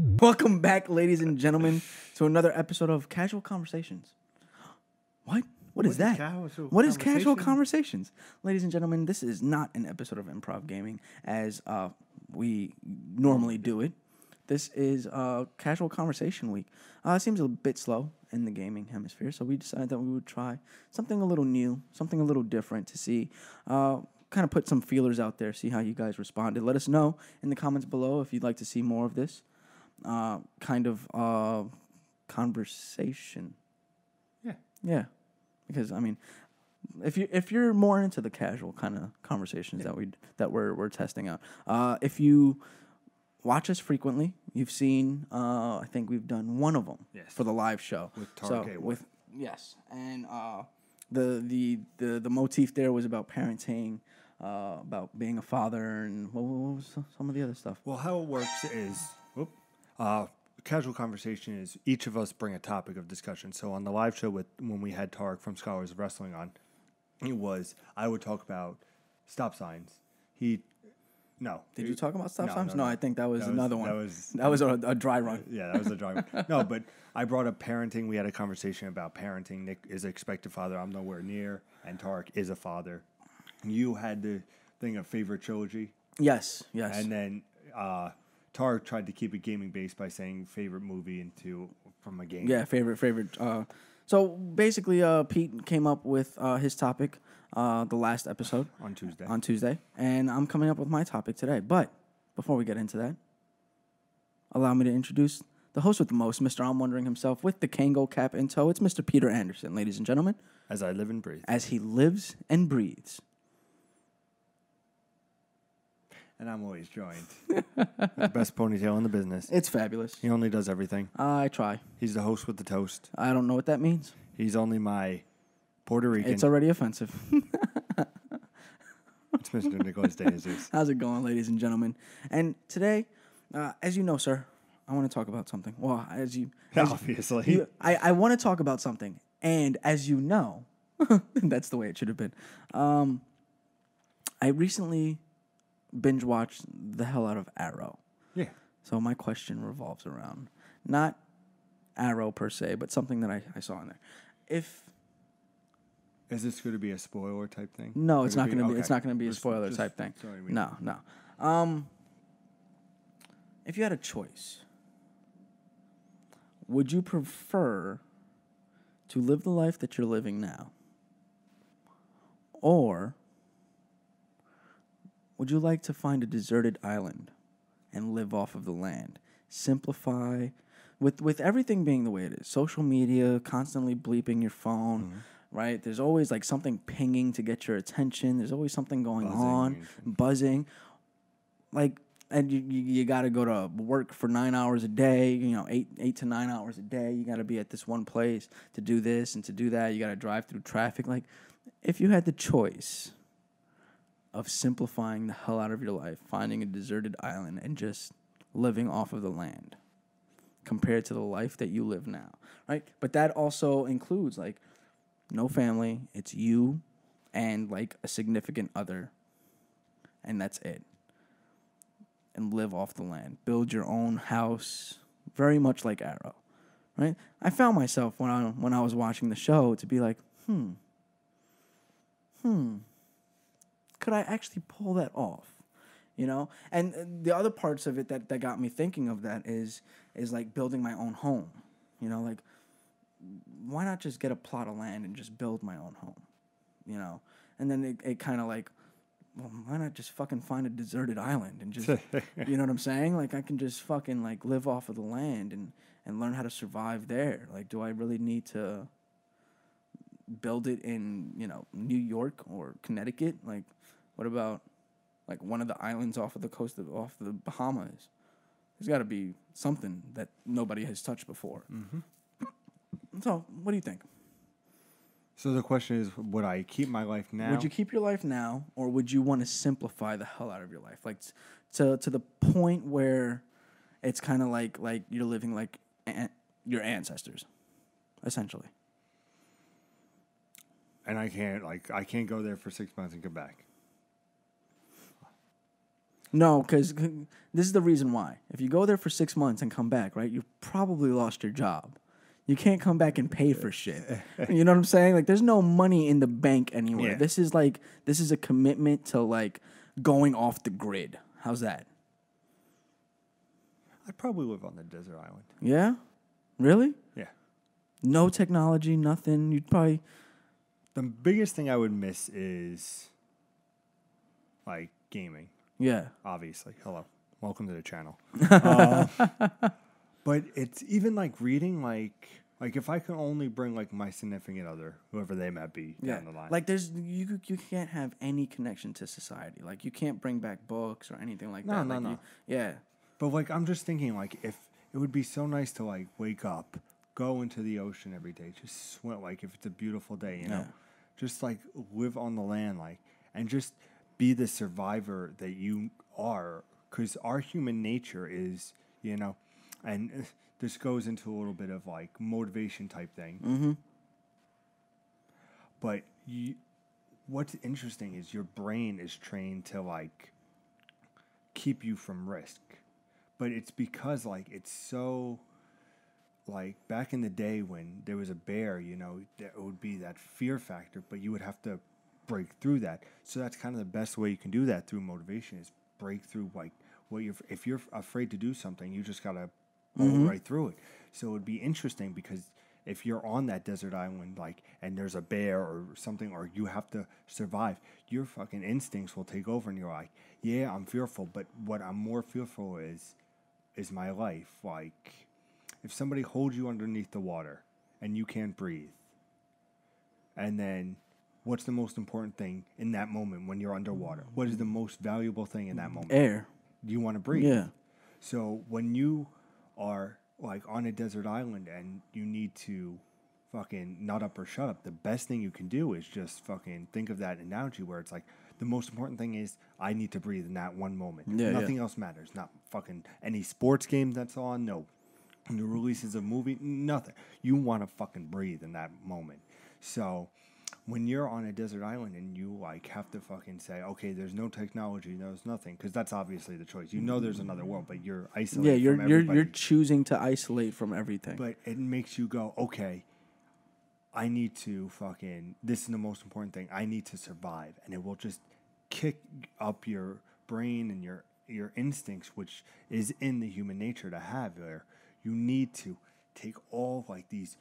Welcome back, ladies and gentlemen, to another episode of Casual Conversations. What is that? What is Casual Conversations? Ladies and gentlemen, this is not an episode of Improv Gaming as we normally do it. This is Casual Conversation Week. It seems a bit slow in the gaming hemisphere, so we decided that we would try something a little new, something a little different to see, kind of put some feelers out there, see how you guys responded. Let us know in the comments below if you'd like to see more of this kind of conversation. Yeah. Because I mean, if you're more into the casual kind of conversations that we're testing out, if you watch us frequently, you've seen I think we've done one of them for the live show with Target. Yes, and the motif there was about parenting, about being a father, and what was some of the other stuff. Well, how it works is, casual conversation is each of us bring a topic of discussion. So on the live show when we had Tarek from Scholars of Wrestling on, I would talk about stop signs. Did you talk about stop signs? No, I think that was another one. That was a dry run. Yeah, that was a dry run. No, but I brought up parenting. We had a conversation about parenting. Nick is an expected father. I'm nowhere near. And Tarek is a father. You had the thing of favorite trilogy. Yes. And then Tarek tried to keep it gaming based by saying favorite movie from a game. Yeah, favorite. So basically, Pete came up with his topic the last episode on Tuesday, and I'm coming up with my topic today. But before we get into that, allow me to introduce the host with the most, Mr. I'm Wondering himself, with the Kango cap in tow. It's Mr. Peter Anderson, ladies and gentlemen. As I live and breathe. As he lives and breathes. And I'm always joined. The best ponytail in the business. It's fabulous. He only does everything. I try. He's the host with the toast. I don't know what that means. He's only my Puerto Rican. It's already offensive. It's Mr. Nicholas De Jesus. How's it going, ladies and gentlemen? And today, as you know, sir, I want to talk about something. Well, obviously. I want to talk about something. And as you know, that's the way it should have been. I recently binge watched the hell out of Arrow. Yeah. So my question revolves around not Arrow per se, but something that I saw in there. Is this going to be a spoiler type thing? No, it's not going to be. It's not going to be a spoiler type thing. No. If you had a choice, would you prefer to live the life that you're living now, or would you like to find a deserted island and live off of the land? Simplify, with everything being the way it is. Social media, constantly bleeping your phone, right? There's always like something pinging to get your attention. There's always something going on, buzzing. Like, and you got to go to work for 9 hours a day, 8 to 9 hours a day. You got to be at this one place to do this and to do that. You got to drive through traffic. Like, if you had the choice of simplifying the hell out of your life, finding a deserted island, and just living off of the land compared to the life that you live now, right? But that also includes, like, no family. It's you and, like, a significant other, and that's it. And live off the land. Build your own house, very much like Arrow, right? I found myself when I was watching the show to be like, could I actually pull that off? And the other parts of it that got me thinking of that is like building my own home. Like, why not just get a plot of land and just build my own home? And then it kind of like, well, why not just fucking find a deserted island and just, you know what I'm saying? Like, I can just fucking like live off of the land and learn how to survive there. Like, do I really need to build it in, New York or Connecticut? Like, what about like one of the islands off the Bahamas? There's got to be something that nobody has touched before. Mm-hmm. So, what do you think? So the question is, would I keep my life now? Would you keep your life now, or would you want to simplify the hell out of your life, like to the point where it's kind of like you're living like your ancestors, essentially? And I can't go there for 6 months and come back. No, because this is the reason why. If you go there for 6 months and come back, right, you've probably lost your job. You can't come back and pay for shit. You know what I'm saying? Like, there's no money in the bank anywhere. Yeah. This is a commitment to, like, going off the grid. How's that? I'd probably live on the desert island. Yeah? Really? Yeah. No technology, nothing. You'd probably... The biggest thing I would miss is, like, gaming. Yeah. Obviously. Hello. Welcome to the channel. But it's even, like, reading, like if I can only bring, like, my significant other, whoever they might be, down the line. Like, you can't have any connection to society. Like, you can't bring back books or anything like that. No. Yeah. But, like, I'm just thinking, like, if it would be so nice to, like, wake up, go into the ocean every day, just swim, like, if it's a beautiful day, you know? Just, like, live on the land, like, and just be the survivor that you are. Because our human nature is, you know, and this goes into a little bit of, like, motivation type thing. Mm-hmm. But what's interesting is your brain is trained to, like, keep you from risk. But it's because, like, it's so, like, back in the day when there was a bear, you know, there would be that fear factor, but you would have to break through that. So that's kind of the best way you can do that through motivation is break through, like, if you're afraid to do something, you just got to roll right through it. So it would be interesting because if you're on that desert island, like, and there's a bear or something, or you have to survive, your fucking instincts will take over and you're like, yeah, I'm fearful, but what I'm more fearful is my life. Like, if somebody holds you underneath the water and you can't breathe, and then what's the most important thing in that moment when you're underwater? What is the most valuable thing in that moment? Air. You want to breathe. Yeah. So when you are, like, on a desert island and you need to fucking nut up or shut up, the best thing you can do is just fucking think of that analogy where it's like, the most important thing is I need to breathe in that one moment. Yeah, Nothing else matters. Not fucking any sports game that's on. No. The releases of movie. Nothing. You want to fucking breathe in that moment. So when you're on a desert island and you, like, have to fucking say, okay, there's no technology, there's nothing, because that's obviously the choice. You know there's another world, but you're isolated from everybody. You're choosing to isolate from everything. But it makes you go, okay, I need to fucking, this is the most important thing. I need to survive. And it will just kick up your brain and your instincts, which is in the human nature to have, where you need to take all, like, these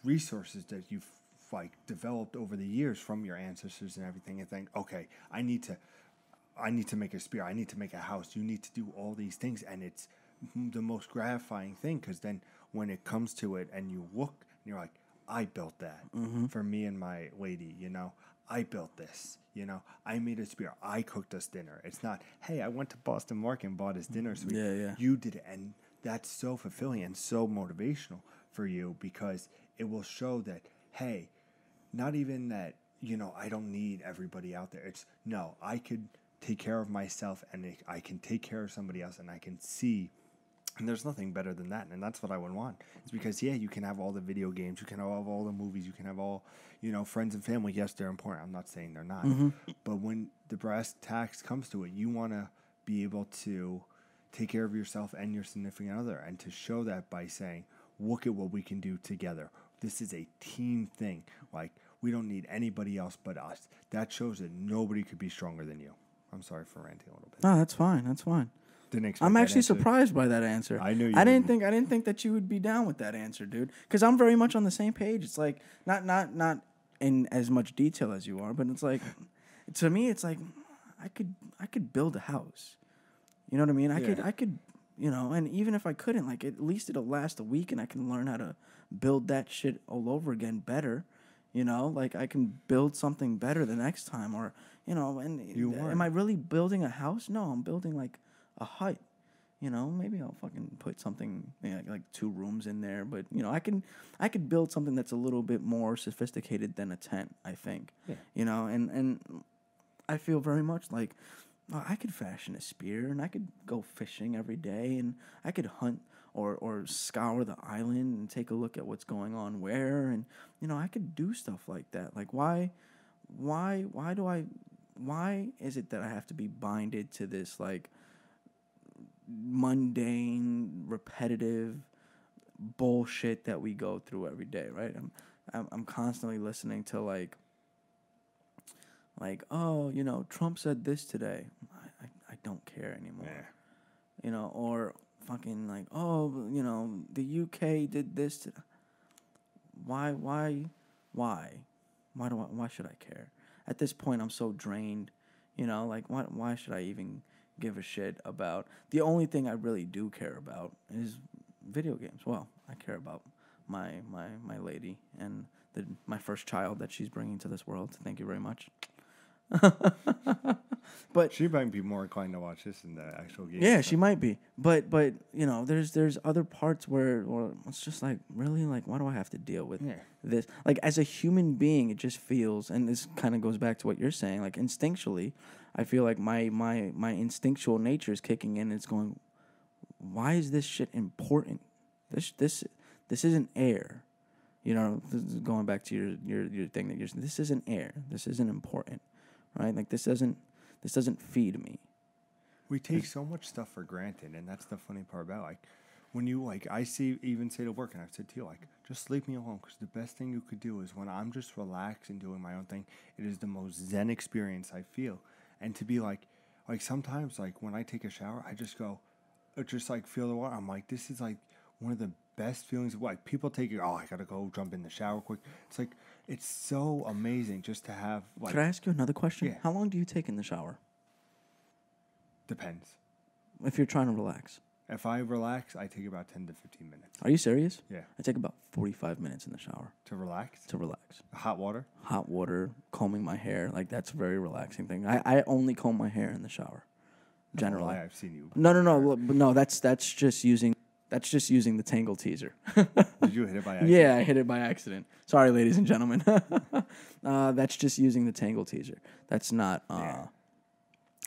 resources that you've, like, developed over the years from your ancestors and everything, and think, okay, I need to make a spear, I need to make a house, you need to do all these things, and it's the most gratifying thing, because then when it comes to it and you look and you're like, I built that for me and my lady, you know, I built this, you know, I made a spear, I cooked us dinner. It's not, hey, I went to Boston Market and bought us dinner, so you did it. And that's so fulfilling and so motivational for you, because it will show that, hey, not even that, you know, I don't need everybody out there. It's, no, I could take care of myself, and I can take care of somebody else, and I can see. And there's nothing better than that. And that's what I would want. It's because, yeah, you can have all the video games. You can have all the movies. You can have all, you know, friends and family. Yes, they're important. I'm not saying they're not. But when the brass tacks comes to it, you want to be able to take care of yourself and your significant other, and to show that by saying, look at what we can do together. This is a team thing. Like, we don't need anybody else but us. That shows that nobody could be stronger than you. I'm sorry for ranting a little bit. No, that's fine. That's fine. Didn't expect I'm that actually answer. surprised by that answer. I knew you I didn't wouldn't. think that you would be down with that answer, dude. Because I'm very much on the same page. It's like not in as much detail as you are, but it's like, to me, it's like I could build a house. You know what I mean? I could, you know, and even if I couldn't, like, at least it'll last a week, and I can learn how to build that shit all over again better. You know, like, I can build something better the next time, or, you know, and am I really building a house? No, I'm building, like, a hut. You know, maybe I'll fucking put something, you know, like 2 rooms in there, but, you know, I could build something that's a little bit more sophisticated than a tent, I think. Yeah. You know, and I feel very much like, well, I could fashion a spear, and I could go fishing every day, and I could hunt or scour the island and take a look at what's going on where, and, you know, I could do stuff like that. Like, why do I why is it that I have to be binded to this like mundane, repetitive bullshit that we go through every day, right? I'm constantly listening to like oh, you know, Trump said this today. I don't care anymore. Yeah. You know, or fucking like, oh, you know, the UK did this. Why should I care? At this point, I'm so drained. You know, like why should I even give a shit about? The only thing I really do care about is video games. Well, I care about my lady and my first child that she's bringing to this world. Thank you very much. But she might be more inclined to watch this than the actual game. Yeah, she might be. But you know, there's other parts where it's just like, really, like, why do I have to deal with this? Like, as a human being, it just feels, and this kind of goes back to what you're saying, like instinctually, I feel like my instinctual nature is kicking in and it's going, why is this shit important? This isn't air. You know, going back to your thing that this isn't air. This isn't important. Right? Like this doesn't feed me. We take so much stuff for granted, and that's the funny part about like when you like I even say to work, and I've said to you like just leave me alone, because the best thing you could do is when I'm just relaxed and doing my own thing, it is the most zen experience I feel. And to be like sometimes like when I take a shower, I just go, just like feel the water. I'm like, this is like one of the best feelings. Like people take it, oh, I gotta go jump in the shower quick. It's like it's so amazing just to have like. Could I ask you another question? Yeah. How long do you take in the shower? Depends. If you're trying to relax. If I relax, I take about 10 to 15 minutes. Are you serious? Yeah. I take about 45 minutes in the shower. To relax? To relax. Hot water? Hot water, combing my hair. Like, that's a very relaxing thing. I only comb my hair in the shower. Generally. I've seen you. No, that's just using the Tangle teaser. Did you hit it by accident? Yeah, I hit it by accident. Sorry, ladies and gentlemen. That's just using the Tangle teaser. That's not.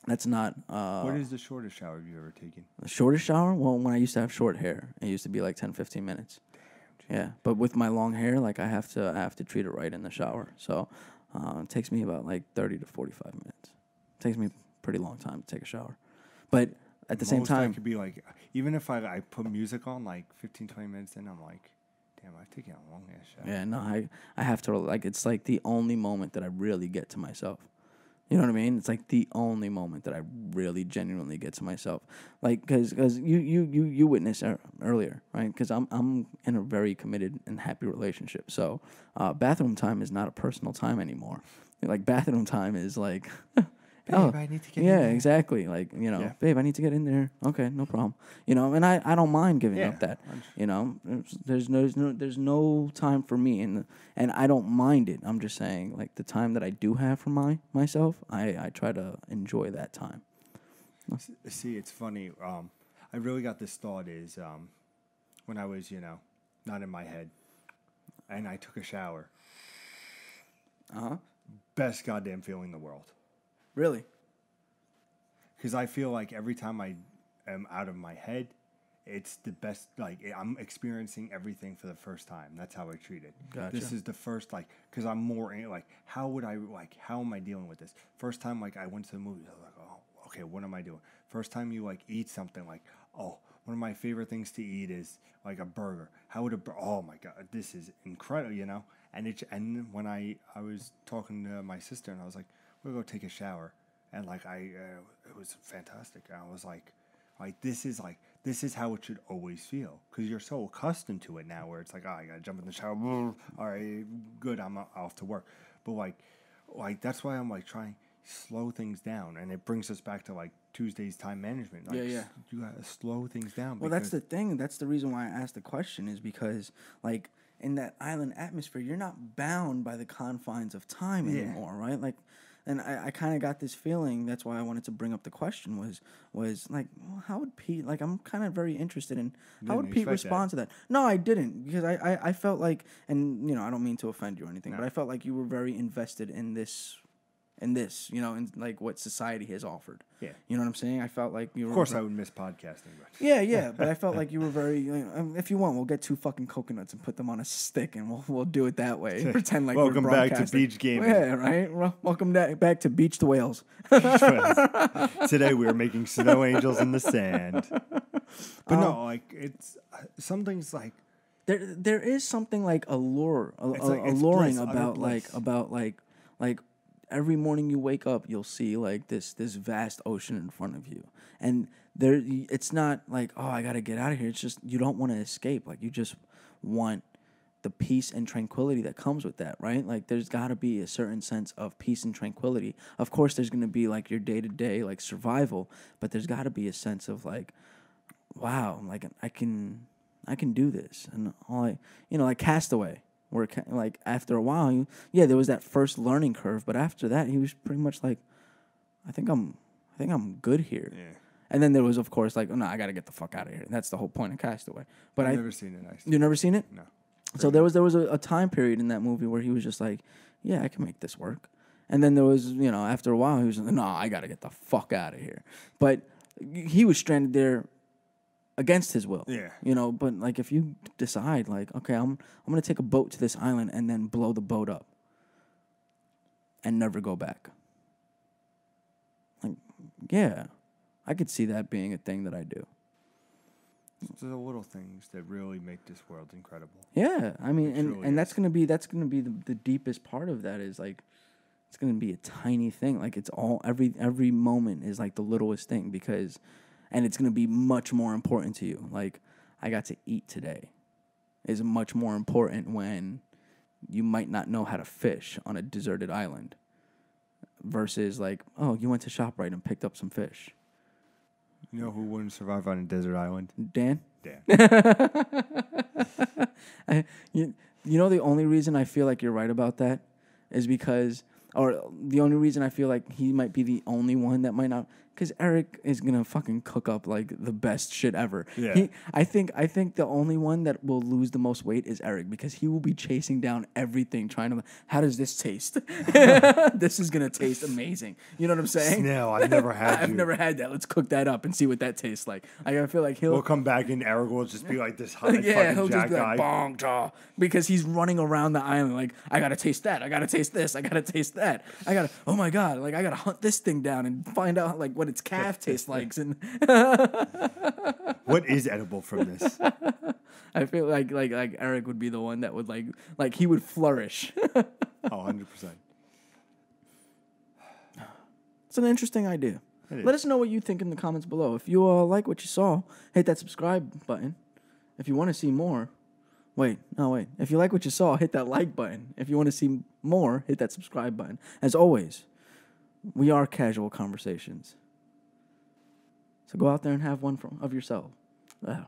That's not. What is the shortest shower you've ever taken? The shortest shower? Well, when I used to have short hair, it used to be like 10, 15 minutes. Damn. Yeah, but with my long hair, like I have to treat it right in the shower. So it takes me about like 30 to 45 minutes. It takes me a pretty long time to take a shower, but at the same time, it could be like even if I put music on like 15, 20 minutes in, I'm like, damn, I've taken a long ass shower. Yeah, no, I have to like it's like the only moment that I really get to myself. You know what I mean? It's like the only moment that I really genuinely get to myself. Like, because you witnessed earlier, right? Because I'm in a very committed and happy relationship. So bathroom time is not a personal time anymore. Like, bathroom time is like... Babe, I need to get in there. Exactly. Like, you know, babe, I need to get in there. Okay, no problem. You know, and I don't mind giving up that. You know, there's no time for me, and I don't mind it. I'm just saying, like, the time that I do have for myself, I try to enjoy that time. See, it's funny. I really got this thought is when I was, not in my head, and I took a shower. Best goddamn feeling in the world. Really? Because I feel like every time I am out of my head, it's the best. Like, I'm experiencing everything for the first time. That's how I treat it. Gotcha. This is the first, like, because I'm more like, how am I dealing with this? First time, like, I went to the movies, I was like, oh, okay, what am I doing? First time you, like, eat something, like, oh, one of my favorite things to eat is, like, a burger. How would oh, my God, this is incredible, you know? And when I was talking to my sister, and I was like, we'll go take a shower, and like it was fantastic. And I was like this is how it should always feel, because you're so accustomed to it now, where it's like, oh, I gotta jump in the shower. All right, good, I'm off to work. But like that's why I'm like trying to slow things down, and it brings us back to like Tuesday's time management. Like, you gotta slow things down. Well, that's the thing. That's the reason why I asked the question, is because like in that island atmosphere, you're not bound by the confines of time anymore, right? Like. And I kind of got this feeling, that's why I wanted to bring up the question, was like, well, how would Pete, like, I'm kind of very interested in, how would Pete respond to that? No, I didn't, because I felt like, and, you know, I don't mean to offend you or anything, but I felt like you were very invested in this in this, in like what society has offered. Yeah. You know what I'm saying? I felt like you were. Of course, I would miss podcasting. But. Yeah, but I felt like you were very. If you want, we'll get 2 fucking coconuts and put them on a stick, and we'll do it that way. Pretend like welcome we're back to Beach Gaming. Yeah, right. Welcome back to Beach the Whales. Today we are making snow angels in the sand. But no, like it's some things like there is something like alluring bliss, about bliss. like every morning you wake up, you'll see like this vast ocean in front of you, and it's not like, oh, I gotta get out of here. It's just you don't want to escape. Like you just want the peace and tranquility that comes with that, right? Like there's got to be a certain sense of peace and tranquility. Of course, there's gonna be like your day-to-day like survival, but there's got to be a sense of like, wow, like I can do this, and like Castaway. Where like after a while, there was that first learning curve, but after that, he was pretty much like, I think I'm good here. Yeah. And then there was, of course, like, oh, no, I got to get the fuck out of here. That's the whole point of Castaway. But I've never seen it. You've never seen it? No. So there was a time period in that movie where he was just like, yeah, I can make this work. And then there was, after a while, he was like, no, I got to get the fuck out of here. But he was stranded there against his will. Yeah. But like if you decide like, okay, I'm going to take a boat to this island and then blow the boat up and never go back. Like, yeah, I could see that being a thing that I do. It's the little things that really make this world incredible. Yeah, I mean, It and that's gonna be the deepest part of that is like, it's gonna be a tiny thing. Like it's all every moment is like the littlest thing and it's gonna be much more important to you. Like I got to eat today is much more important when you might not know how to fish on a deserted island versus like, oh, you went to ShopRite and picked up some fish. You know who wouldn't survive on a desert island? Dan? Dan. The only reason I feel like you're right about that is because, or the only reason I feel like he might be the only one that might not, because Eric is gonna fucking cook up like the best shit ever. Yeah. I think the only one that will lose the most weight is Eric because he will be chasing down everything, trying to. How does this taste? This is gonna taste amazing. You know what I'm saying? Snail, I've never had. I've never had that. Let's cook that up and see what that tastes like. I feel like We'll come back and Eric will just be like this hot yeah, he'll fucking just jack be like, guy. bong jaw, because he's running around the island like, I gotta taste that, I gotta taste this, I gotta taste that, oh my god, like I gotta hunt this thing down and find out like what its calf tastes like. And what is edible from this? I feel like Eric would be the one that would like he would flourish. 100%. It's an interesting idea. Let us know what you think in the comments below. If you like what you saw, hit that subscribe button. If you want to see more, if you like what you saw, hit that like button. If you want to see more, hit that subscribe button. As always, we are casual conversations. So go out there and have one of yourself. Of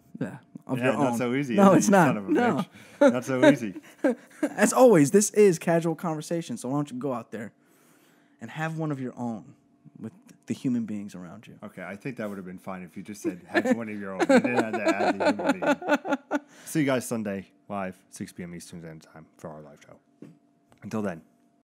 your own. Not so easy. No, is it, it's you not. Son of a No. bitch? Not so easy. As always, this is casual conversation. So why don't you go out there and have one of your own with the human beings around you. Okay, I think that would have been fine if you just said, have one of your own. You didn't have to add the human being. See you guys Sunday, live, 6 p.m. Eastern Standard Time for our live show. Until then.